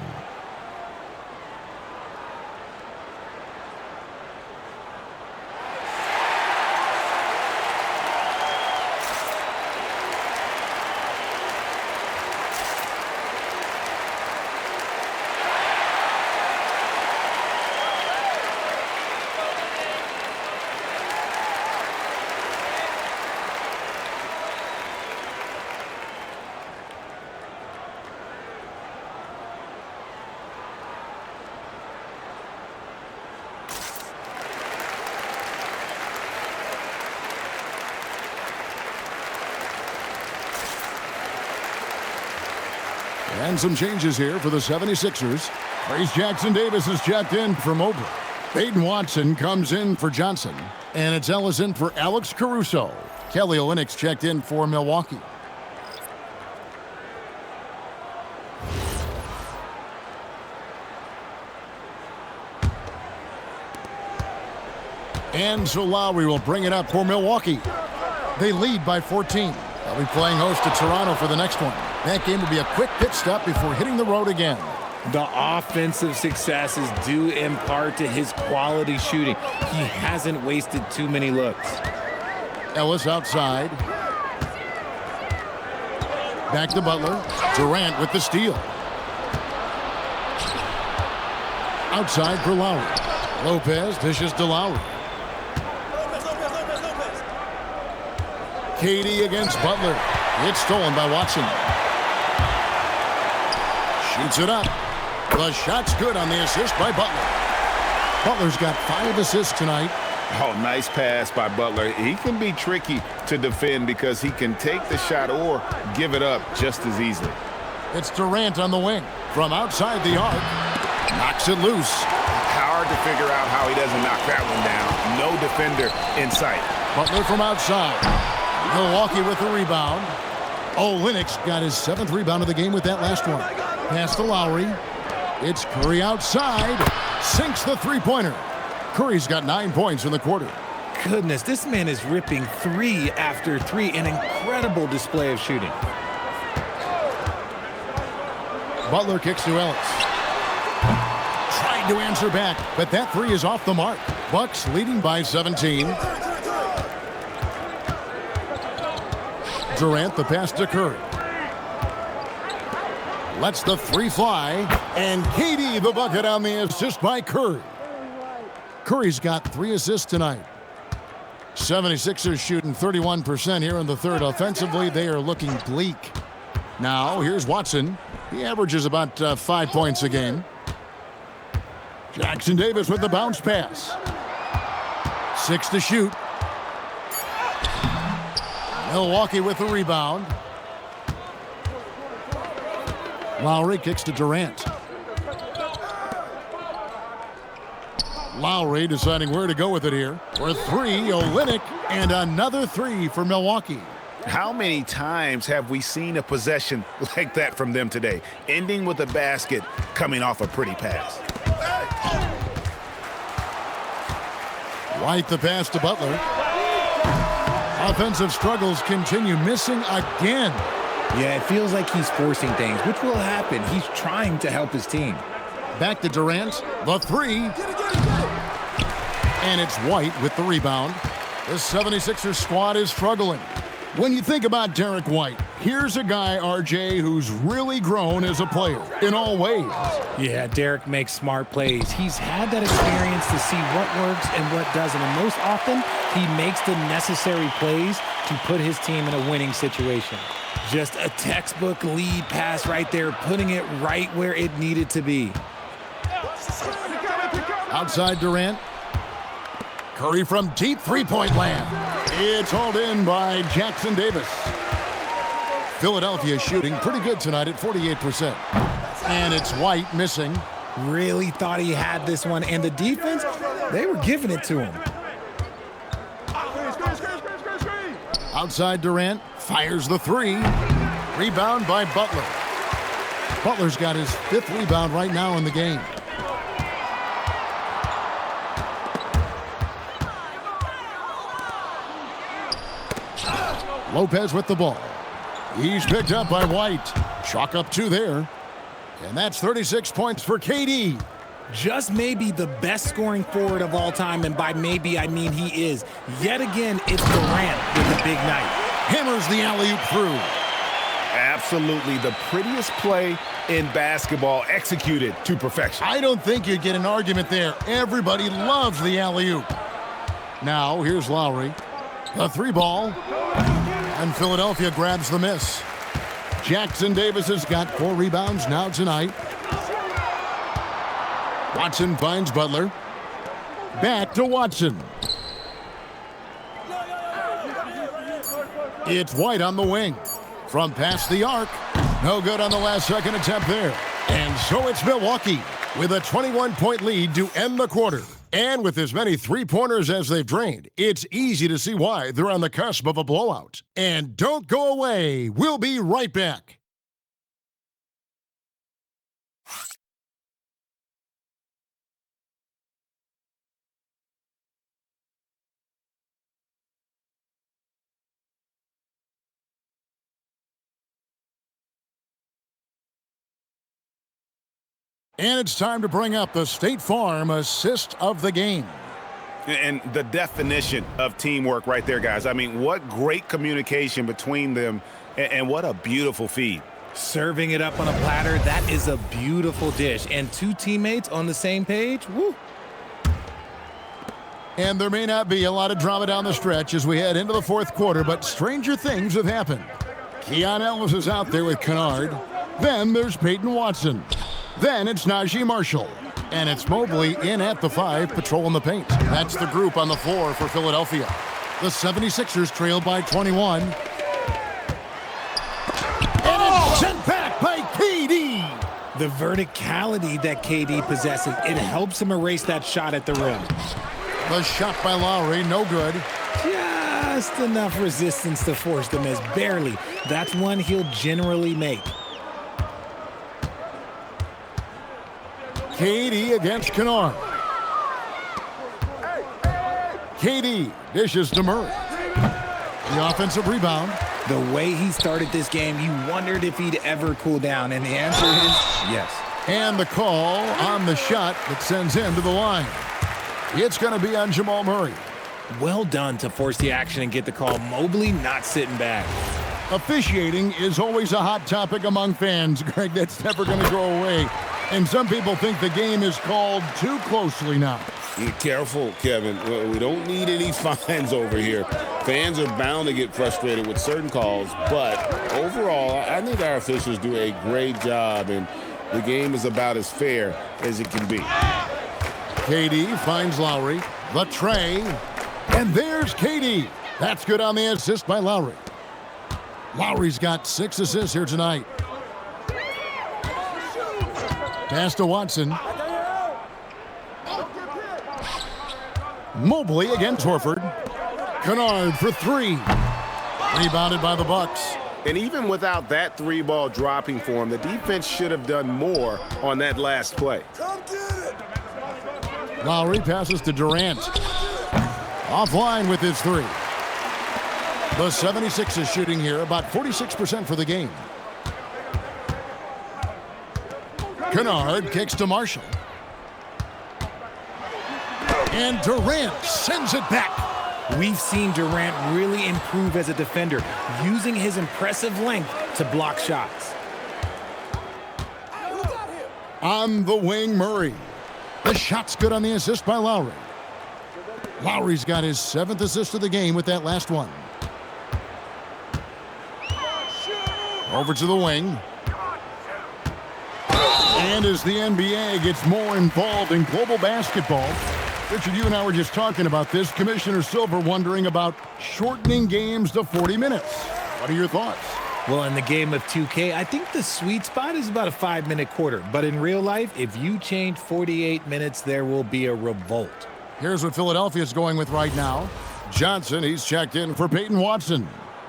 And some changes here for the 76ers. Trace Jackson-Davis is checked in for Mobley. Peyton Watson comes in for Johnson. And it's Ellison for Alex Caruso. Kelly Olynyk checked in for Milwaukee. And so Lowry will bring it up for Milwaukee. They lead by 14. They'll be playing host to Toronto for the next one. That game will be a quick pit stop before hitting the road again. The offensive success is due in part to his quality shooting. He hasn't wasted too many looks. Ellis outside. Back to Butler. Durant with the steal. Outside for Lowry. Lopez dishes to Lowry. KD against Butler. It's stolen by Watson. Shoots it up. The shot's good on the assist by Butler. Butler's got 5 assists tonight. Oh, nice pass by Butler. He can be tricky to defend because he can take the shot or give it up just as easily. It's Durant on the wing. From outside the arc. Knocks it loose. Hard to figure out how he doesn't knock that one down. No defender in sight. Butler from outside. Milwaukee with the rebound. Olynyk's got his 7th rebound of the game with that last one. Pass to Lowry. It's Curry outside. Sinks the three-pointer. Curry's got 9 points in the quarter. Goodness, this man is ripping 3 after 3. An incredible display of shooting. Butler kicks to Ellis. Tried to answer back, but that 3 is off the mark. Bucks leading by 17. Durant, the pass to Curry. Lets the 3 fly. And KD, the bucket on the assist by Curry. Curry's got 3 assists tonight. 76ers shooting 31% here in the third. Offensively, they are looking bleak. Now, here's Watson. He averages about 5 points a game. Jackson Davis with the bounce pass. 6 to shoot. Milwaukee with the rebound. Lowry kicks to Durant. Lowry deciding where to go with it here. For 3, Olynyk, and another 3 for Milwaukee. How many times have we seen a possession like that from them today, ending with a basket coming off a pretty pass? White the pass to Butler. Offensive struggles continue, missing again. Yeah, it feels like he's forcing things, which will happen. He's trying to help his team. Back to Durant, the 3. And it's White with the rebound. The 76ers squad is struggling. When you think about Derek White, here's a guy, RJ, who's really grown as a player in all ways. Yeah, Derek makes smart plays. He's had that experience to see what works and what doesn't. And most often, he makes the necessary plays to put his team in a winning situation. Just a textbook lead pass right there, putting it right where it needed to be. Outside Durant. Curry from deep three-point land. It's hauled in by Jackson Davis. Philadelphia shooting pretty good tonight at 48%. And it's White missing. Really thought he had this one. And the defense, they were giving it to him. Outside Durant. Fires the 3. Rebound by Butler. Butler's got his 5th rebound right now in the game. Lopez with the ball. He's picked up by White. Chalk up 2 there. And that's 36 points for KD. Just maybe the best scoring forward of all time, and by maybe I mean he is. Yet again, it's Durant with a big night. Hammers the alley-oop through. Absolutely the prettiest play in basketball, executed to perfection. I don't think you'd get an argument there. Everybody loves the alley-oop. Now, here's Lowry. The 3 ball. And Philadelphia grabs the miss. Jackson Davis has got 4 rebounds now tonight. Watson finds Butler. Back to Watson. It's White on the wing. From past the arc. No good on the last second attempt there. And so it's Milwaukee with a 21-point lead to end the quarter. And with as many 3-pointers as they've drained, it's easy to see why they're on the cusp of a blowout. And don't go away. We'll be right back. And it's time to bring up the State Farm assist of the game. And the definition of teamwork right there, guys. I mean, what great communication between them, and what a beautiful feed. Serving it up on a platter, that is a beautiful dish. And 2 teammates on the same page, woo. And there may not be a lot of drama down the stretch as we head into the 4th quarter, but stranger things have happened. Keon Ellis is out there with Kennard. Then there's Peyton Watson. Then it's Najee Marshall. And it's Mobley in at the 5, patrolling the paint. That's the group on the floor for Philadelphia. The 76ers trail by 21. And it's sent back by KD. The verticality that KD possesses, it helps him erase that shot at the rim. The shot by Lowry, no good. Just enough resistance to force the miss, barely. That's one he'll generally make. KD against Kennard. KD dishes to Murray. The offensive rebound. The way he started this game, you wondered if he'd ever cool down, and the answer is yes. And the call on the shot that sends him to the line. It's going to be on Jamal Murray. Well done to force the action and get the call. Mobley not sitting back. Officiating is always a hot topic among fans, Greg. That's never going to go away. And some people think the game is called too closely now. Be careful, Kevin. We don't need any fines over here. Fans are bound to get frustrated with certain calls, but overall, I think our officials do a great job, and the game is about as fair as it can be. KD finds Lowry. The tray. And there's KD. That's good on the assist by Lowry. Lowry's got 6 assists here tonight. Pass to Watson. Mobley against Horford. Kennard for 3. Rebounded by the Bucks. And even without that 3-ball dropping for him, the defense should have done more on that last play. Lowry passes to Durant. Offline with his 3. The 76ers shooting here about 46% for the game. Kennard kicks to Marshall. And Durant sends it back. We've seen Durant really improve as a defender, using his impressive length to block shots. On the wing, Murray. The shot's good on the assist by Lowry. Lowry's got his 7th assist of the game with that last one. Over to the wing. And as the NBA gets more involved in global basketball, Richard, you and I were just talking about this. Commissioner Silver wondering about shortening games to 40 minutes. What are your thoughts? Well, in the game of 2K, I think the sweet spot is about a 5-minute quarter. But in real life, if you change 48 minutes, there will be a revolt. Here's what Philadelphia's going with right now. Johnson, he's checked in for Peyton Watson.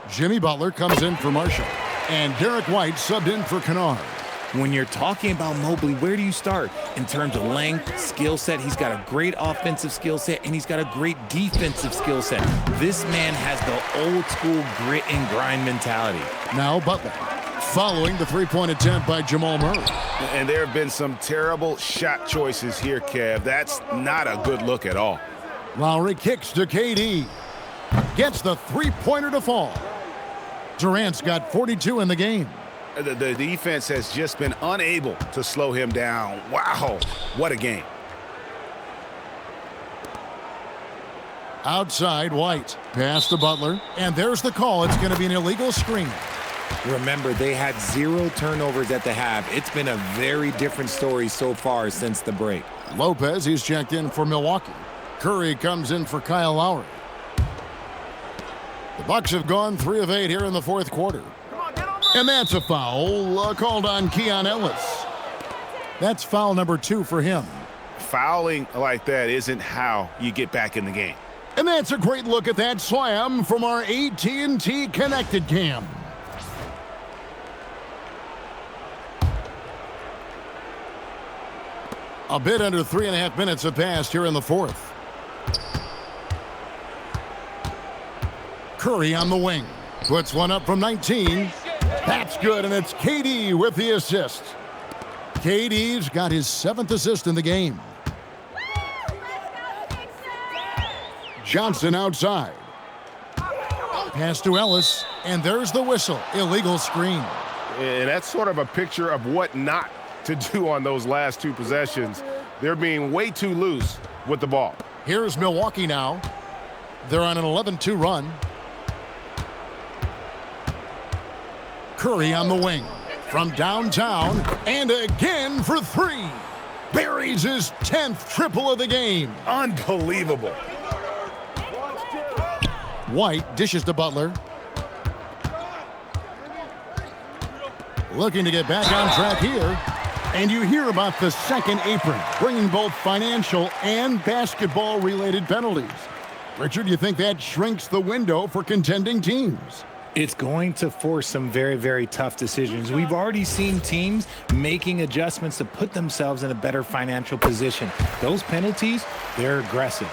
Jimmy Butler comes in for Marshall. And Derek White subbed in for Kennard. When you're talking about Mobley, where do you start? In terms of length, skill set, he's got a great offensive skill set, and he's got a great defensive skill set. This man has the old school grit and grind mentality. Now Butler, following the 3-point attempt by Jamal Murray. And there have been some terrible shot choices here, Kev. That's not a good look at all. Lowry kicks to KD. Gets the 3-pointer to fall. Durant's got 42 in the game. The defense has just been unable to slow him down. Wow, what a game. Outside, White. Pass to Butler. And there's the call. It's going to be an illegal screen. Remember, they had 0 turnovers at the half. It's been a very different story so far since the break. Lopez, he's checked in for Milwaukee. Curry comes in for Kyle Lowry. The Bucks have gone 3 of 8 here in the 4th quarter. And that's a foul called on Keon Ellis. That's foul number 2 for him. Fouling like that isn't how you get back in the game. And that's a great look at that slam from our AT&T Connected Cam. A bit under 3.5 minutes have passed here in the 4th. Curry on the wing. Puts one up from 19. That's good, and it's KD with the assist. KD's got his 7th assist in the game. Johnson outside. Pass to Ellis, and there's the whistle. Illegal screen. And that's sort of a picture of what not to do on those last 2 possessions. They're being way too loose with the ball. Here's Milwaukee now. They're on an 11-2 run. Curry on the wing from downtown, and again for 3. Buries his 10th triple of the game. Unbelievable. White dishes to Butler. Looking to get back on track here. And you hear about the second apron, bringing both financial and basketball-related penalties. Richard, you think that shrinks the window for contending teams? It's going to force some very, very tough decisions. We've already seen teams making adjustments to put themselves in a better financial position. Those penalties, they're aggressive.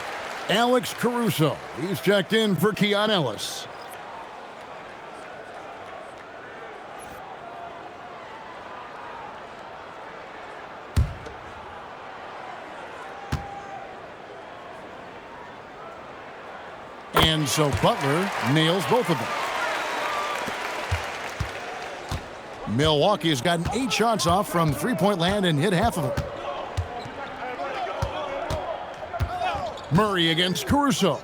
Alex Caruso, he's checked in for Keon Ellis. And so Butler nails both of them. Milwaukee has gotten 8 shots off from 3-point land and hit half of them. Murray against Caruso.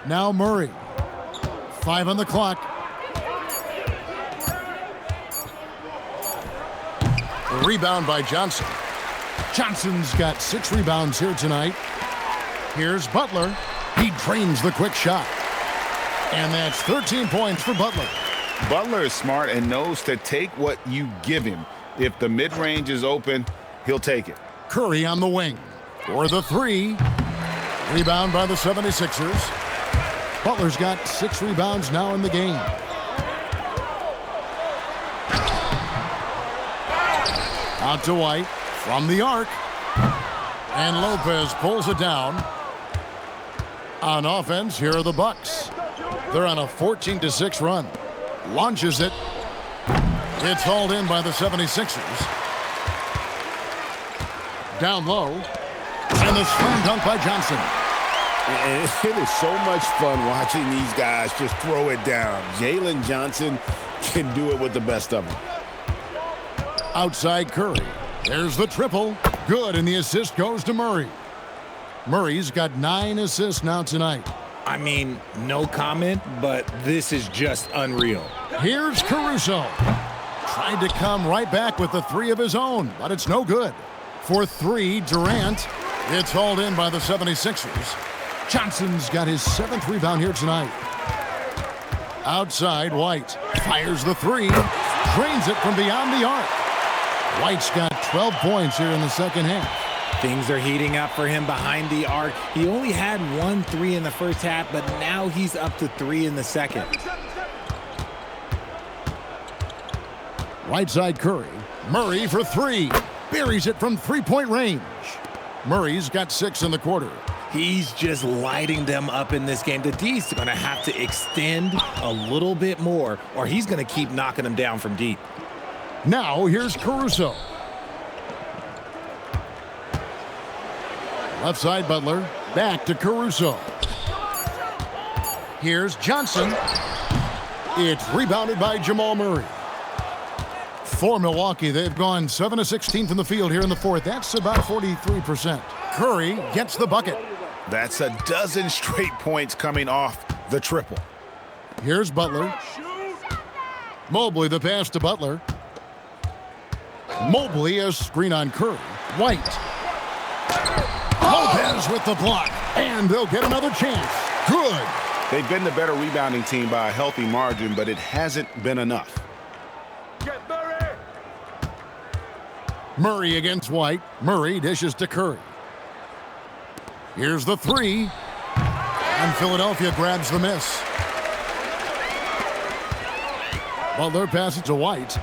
Now Murray. 5 on the clock. The rebound by Johnson. Johnson's got 6 rebounds here tonight. Here's Butler. He drains the quick shot. And that's 13 points for Butler. Butler is smart and knows to take what you give him. If the mid-range is open, he'll take it. Curry on the wing for the 3. Rebound by the 76ers. Butler's got 6 rebounds now in the game. Out to White from the arc. And Lopez pulls it down. On offense, here are the Bucks. They're on a 14-6 run. Launches it. It's hauled in by the 76ers. Down low. And the slam dunk by Johnson. And it is so much fun watching these guys just throw it down. Jalen Johnson can do it with the best of them. Outside Curry. There's the triple. Good, and the assist goes to Murray. Murray's got 9 assists now tonight. I mean, no comment, but this is just unreal. Here's Caruso. Tried to come right back with the 3 of his own, but it's no good. For 3, Durant. It's hauled in by the 76ers. Johnson's got his 7th rebound here tonight. Outside, White fires the 3. Drains it from beyond the arc. White's got 12 points here in the second half. Things are heating up for him behind the arc. He only had 1 3 in the first half, but now he's up to 3 in the second. Right side Curry. Murray for 3. Buries it from 3-point range. Murray's got 6 in the quarter. He's just lighting them up in this game. The D's going to have to extend a little bit more, or he's going to keep knocking them down from deep. Now here's Caruso. Left side Butler. Back to Caruso. Here's Johnson. It's rebounded by Jamal Murray. For Milwaukee, they've gone 7 of 16 from the field here in the fourth. That's about 43%. Curry gets the bucket. That's a dozen straight points coming off the triple. Here's Butler. Mobley the pass to Butler. Mobley a screen on Curry. White. Lopez with the block. And they'll get another chance. Good. They've been the better rebounding team by a healthy margin, but it hasn't been enough. Murray against White. Murray dishes to Curry. Here's the 3. And Philadelphia grabs the miss. Butler passes to White.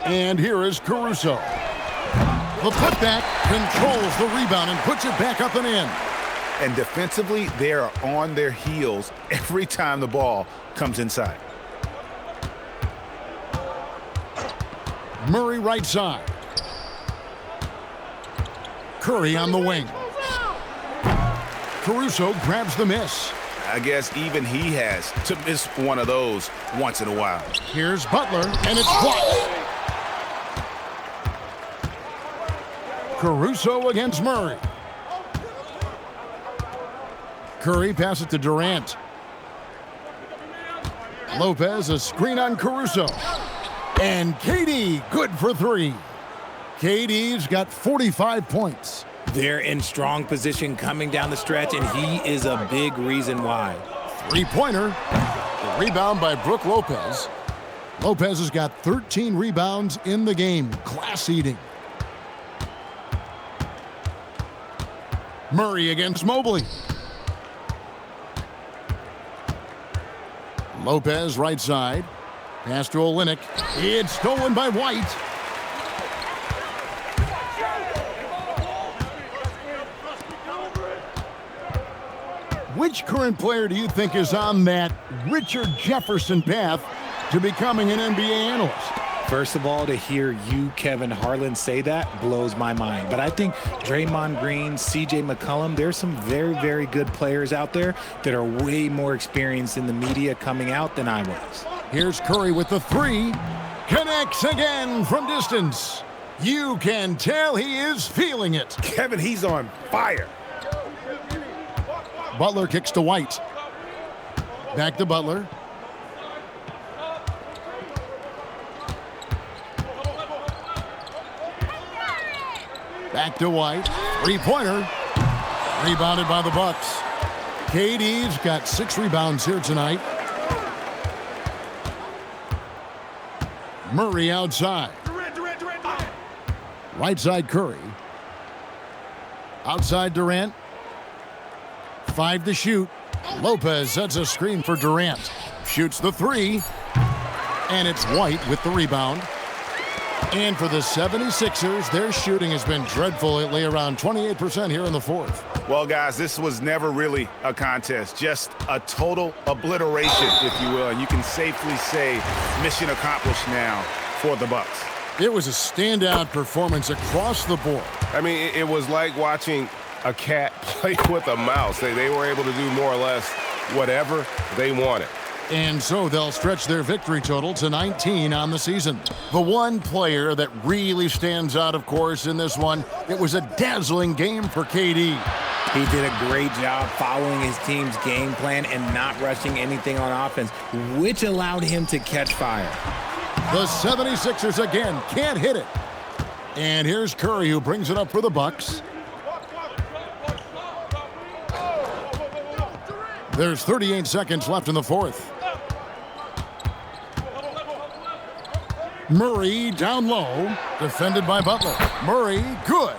And here is Caruso. The putback controls the rebound and puts it back up and in. And defensively, they are on their heels every time the ball comes inside. Murray right side. Curry on the wing. Caruso grabs the miss. I guess even he has to miss one of those once in a while. Here's Butler, and it's blocked. Caruso against Murray. Curry passes to Durant. Lopez a screen on Caruso. And KD good for 3. KD's got 45 points. They're in strong position coming down the stretch, and he is a big reason why. 3-pointer. The rebound by Brook Lopez. Lopez has got 13 rebounds in the game. Class eating. Murray against Mobley. Lopez right side. Pass to Olynyk. It's stolen by White. Which current player do you think is on that Richard Jefferson path to becoming an NBA analyst? First of all, to hear you, Kevin Harlan, say that blows my mind. But I think Draymond Green, C.J. McCollum, there's some very, very good players out there that are way more experienced in the media coming out than I was. Here's Curry with the 3. Connects again from distance. You can tell he is feeling it. Kevin, he's on fire. Butler kicks to White. Back to Butler. Back to White. Three-pointer. Rebounded by the Bucks. KD's got 6 rebounds here tonight. Murray outside. Right side Curry. Outside Durant. 5 to shoot. Lopez sets a screen for Durant. Shoots the 3. And it's White with the rebound. And for the 76ers, their shooting has been dreadful lately, around 28% here in the fourth. Well, guys, this was never really a contest, just a total obliteration, if you will. And you can safely say mission accomplished now for the Bucks. It was a standout performance across the board. I mean, it was like watching a cat play with a mouse. They were able to do more or less whatever they wanted. And so they'll stretch their victory total to 19 on the season. The one player that really stands out, of course, in this one, it was a dazzling game for KD. He did a great job following his team's game plan and not rushing anything on offense, which allowed him to catch fire. The 76ers again can't hit it. And here's Curry, who brings it up for the Bucks. There's 38 seconds left in the fourth. Murray down low, defended by Butler. Murray, good.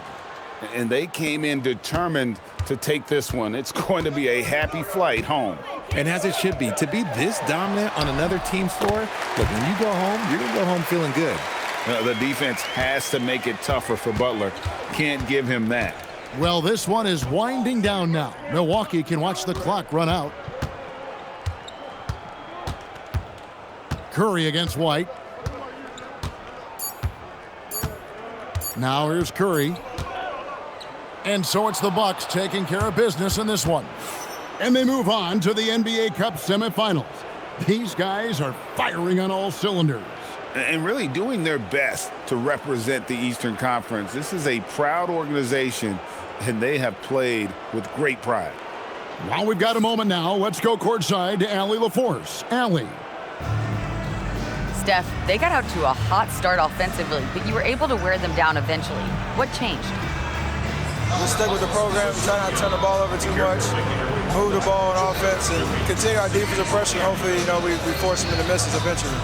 And they came in determined to take this one. It's going to be a happy flight home. And as it should be, to be this dominant on another team's floor, look, when you go home, you're going to go home feeling good. The defense has to make it tougher for Butler. Can't give him that. Well, this one is winding down now. Milwaukee can watch the clock run out. Curry against White. Now here's Curry. And so it's the Bucks taking care of business in this one. And they move on to the NBA Cup semifinals. These guys are firing on all cylinders. And really doing their best to represent the Eastern Conference. This is a proud organization, and they have played with great pride. While we've got a moment now, let's go courtside to Allie LaForce. Allie. Steph, they got out to a hot start offensively, but you were able to wear them down eventually. What changed? Just stick with the program, try not to turn the ball over too much, move the ball on offense, and continue our defensive pressure. Hopefully, we force them into misses eventually.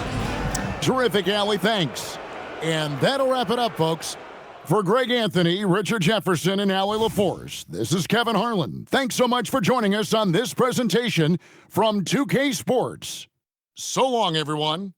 Terrific, Allie. Thanks. And that'll wrap it up, folks. For Greg Anthony, Richard Jefferson, and Allie LaForce, this is Kevin Harlan. Thanks so much for joining us on this presentation from 2K Sports. So long, everyone.